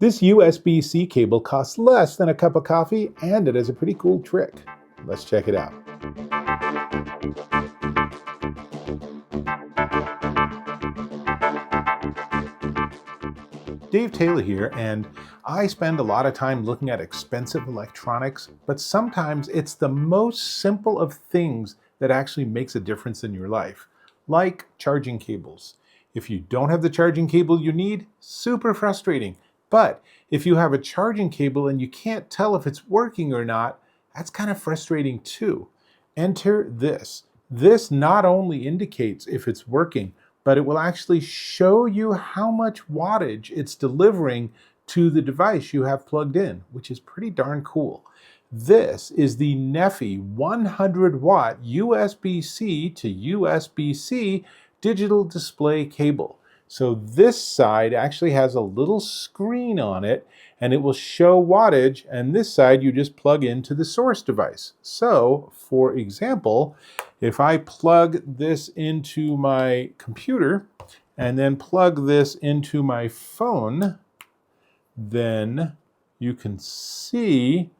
This USB-C cable costs less than a cup of coffee, and it has a pretty cool trick. Let's check it out. Dave Taylor here, and I spend a lot of time looking at expensive electronics, but sometimes it's the most simple of things that actually makes a difference in your life, like charging cables. If you don't have the charging cable you need, super frustrating. But if you have a charging cable and you can't tell if it's working or not, that's kind of frustrating too. Enter this. This not only indicates if it's working, but it will actually show you how much wattage it's delivering to the device you have plugged in, which is pretty darn cool. This is the NEPHY 100W USB-C to USB-C digital display cable. So this side actually has a little screen on it, and it will show wattage, and this side you just plug into the source device. So, for example, if I plug this into my computer and then plug this into my phone, then you can see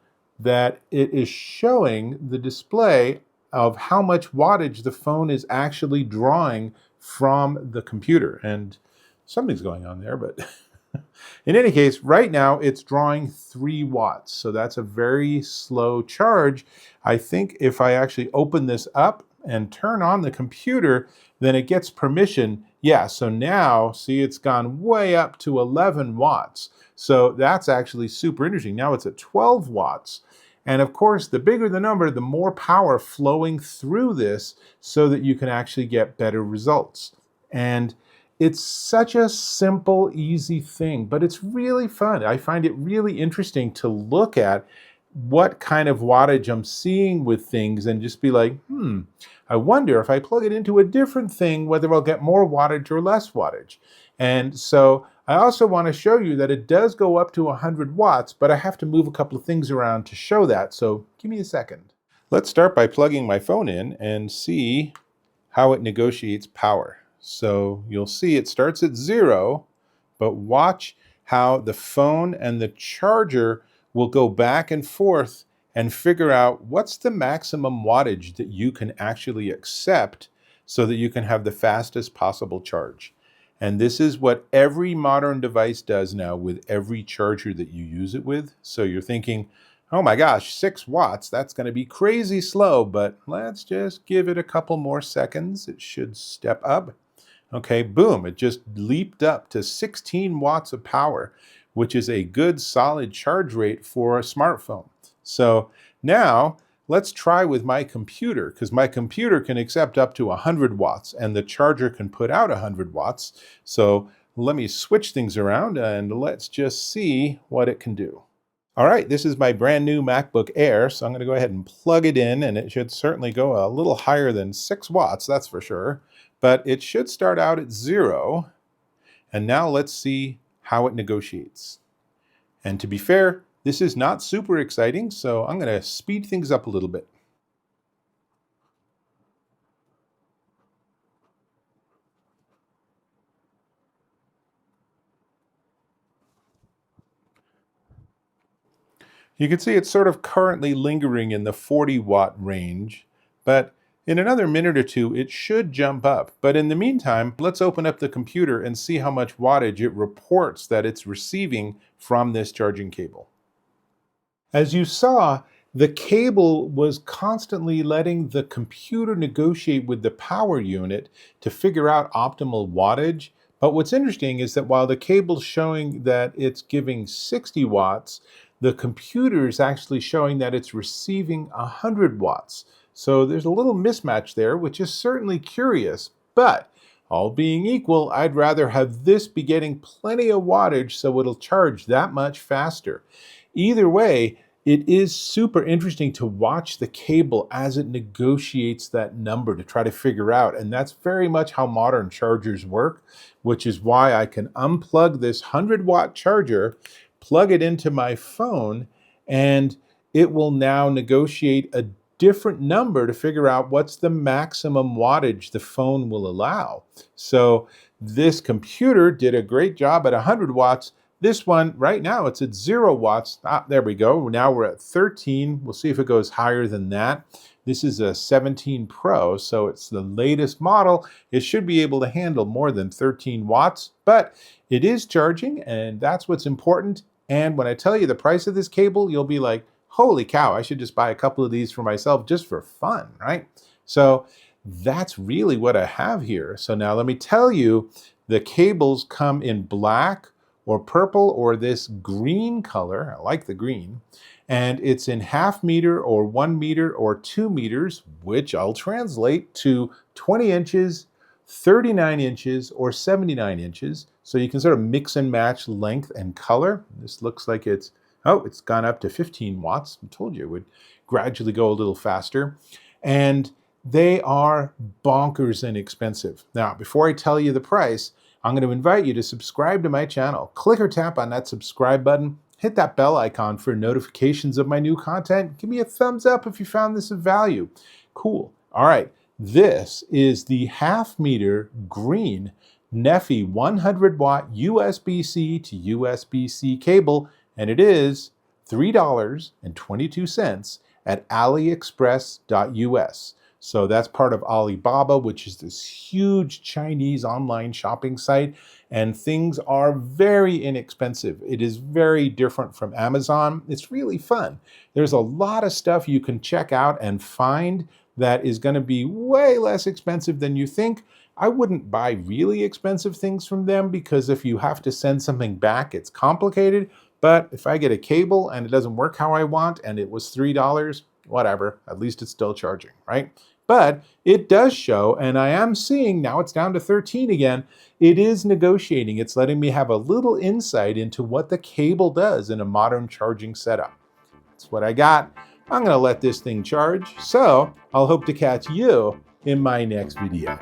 that it is showing the display of how much wattage the phone is actually drawing from the computer. And something's going on there, but in any case, right now it's drawing 3 watts. So that's a very slow charge. I think if I actually open this up and turn on the computer, then it gets permission. Yeah, so now, see, it's gone way up to 11 watts. So that's actually super interesting. Now it's at 12 watts. And of course, the bigger the number, the more power flowing through this so that you can actually get better results. And it's such a simple, easy thing, but it's really fun. I find it really interesting to look at what kind of wattage I'm seeing with things and just be like, I wonder if I plug it into a different thing, whether I'll get more wattage or less wattage. And so I also want to show you that it does go up to 100 watts, but I have to move a couple of things around to show that. So give me a second. Let's start by plugging my phone in and see how it negotiates power. So you'll see it starts at 0, but watch how the phone and the charger will go back and forth and figure out what's the maximum wattage that you can actually accept so that you can have the fastest possible charge. And this is what every modern device does now with every charger that you use it with. So you're thinking, oh my gosh, 6 watts, that's going to be crazy slow, but let's just give it a couple more seconds. It should step up. Okay, boom, it just leaped up to 16 watts of power, which is a good solid charge rate for a smartphone. So now let's try with my computer, because my computer can accept up to 100 watts and the charger can put out 100 watts. So let me switch things around and let's just see what it can do. All right, this is my brand new MacBook Air, so I'm going to go ahead and plug it in, and it should certainly go a little higher than 6 watts, that's for sure. But it should start out at 0, and now let's see how it negotiates. And to be fair, this is not super exciting, so I'm going to speed things up a little bit. You can see it's sort of currently lingering in the 40 watt range, but in another minute or two, it should jump up. But in the meantime, let's open up the computer and see how much wattage it reports that it's receiving from this charging cable. As you saw, the cable was constantly letting the computer negotiate with the power unit to figure out optimal wattage. But what's interesting is that while the cable's showing that it's giving 60 watts, the computer is actually showing that it's receiving 100 watts. So there's a little mismatch there, which is certainly curious, but all being equal, I'd rather have this be getting plenty of wattage so it'll charge that much faster. Either way, it is super interesting to watch the cable as it negotiates that number to try to figure out, and that's very much how modern chargers work, which is why I can unplug this 100-watt charger, plug it into my phone, and it will now negotiate a different number to figure out what's the maximum wattage the phone will allow. So this computer did a great job at 100 watts, This one, right now, it's at 0 watts. Ah, there we go. Now we're at 13. We'll see if it goes higher than that. This is a 17 Pro, so it's the latest model. It should be able to handle more than 13 watts, but it is charging, and that's what's important. And when I tell you the price of this cable, you'll be like, holy cow, I should just buy a couple of these for myself just for fun, right? So that's really what I have here. So now let me tell you, the cables come in black or purple or this green color. I like the green. And it's in 0.5 meter or 1 meter or 2 meters, which I'll translate to 20 inches, 39 inches, or 79 inches. So you can sort of mix and match length and color. This looks like it's gone up to 15 watts. I told you it would gradually go a little faster. And they are bonkers inexpensive. Now, before I tell you the price, I'm going to invite you to subscribe to my channel. Click or tap on that subscribe button. Hit that bell icon for notifications of my new content. Give me a thumbs up if you found this of value. Cool. All right. This is the 0.5 meter green NEPHY 100 watt USB-C to USB-C cable, and it is $3.22 at aliexpress.us. So that's part of Alibaba, which is this huge Chinese online shopping site, and things are very inexpensive. It is very different from Amazon. It's really fun. There's a lot of stuff you can check out and find that is going to be way less expensive than you think. I wouldn't buy really expensive things from them because if you have to send something back, it's complicated. But if I get a cable and it doesn't work how I want and it was $3, whatever, at least it's still charging, right? But it does show, and I am seeing, now it's down to 13 again, it is negotiating. It's letting me have a little insight into what the cable does in a modern charging setup. That's what I got. I'm going to let this thing charge, so I'll hope to catch you in my next video.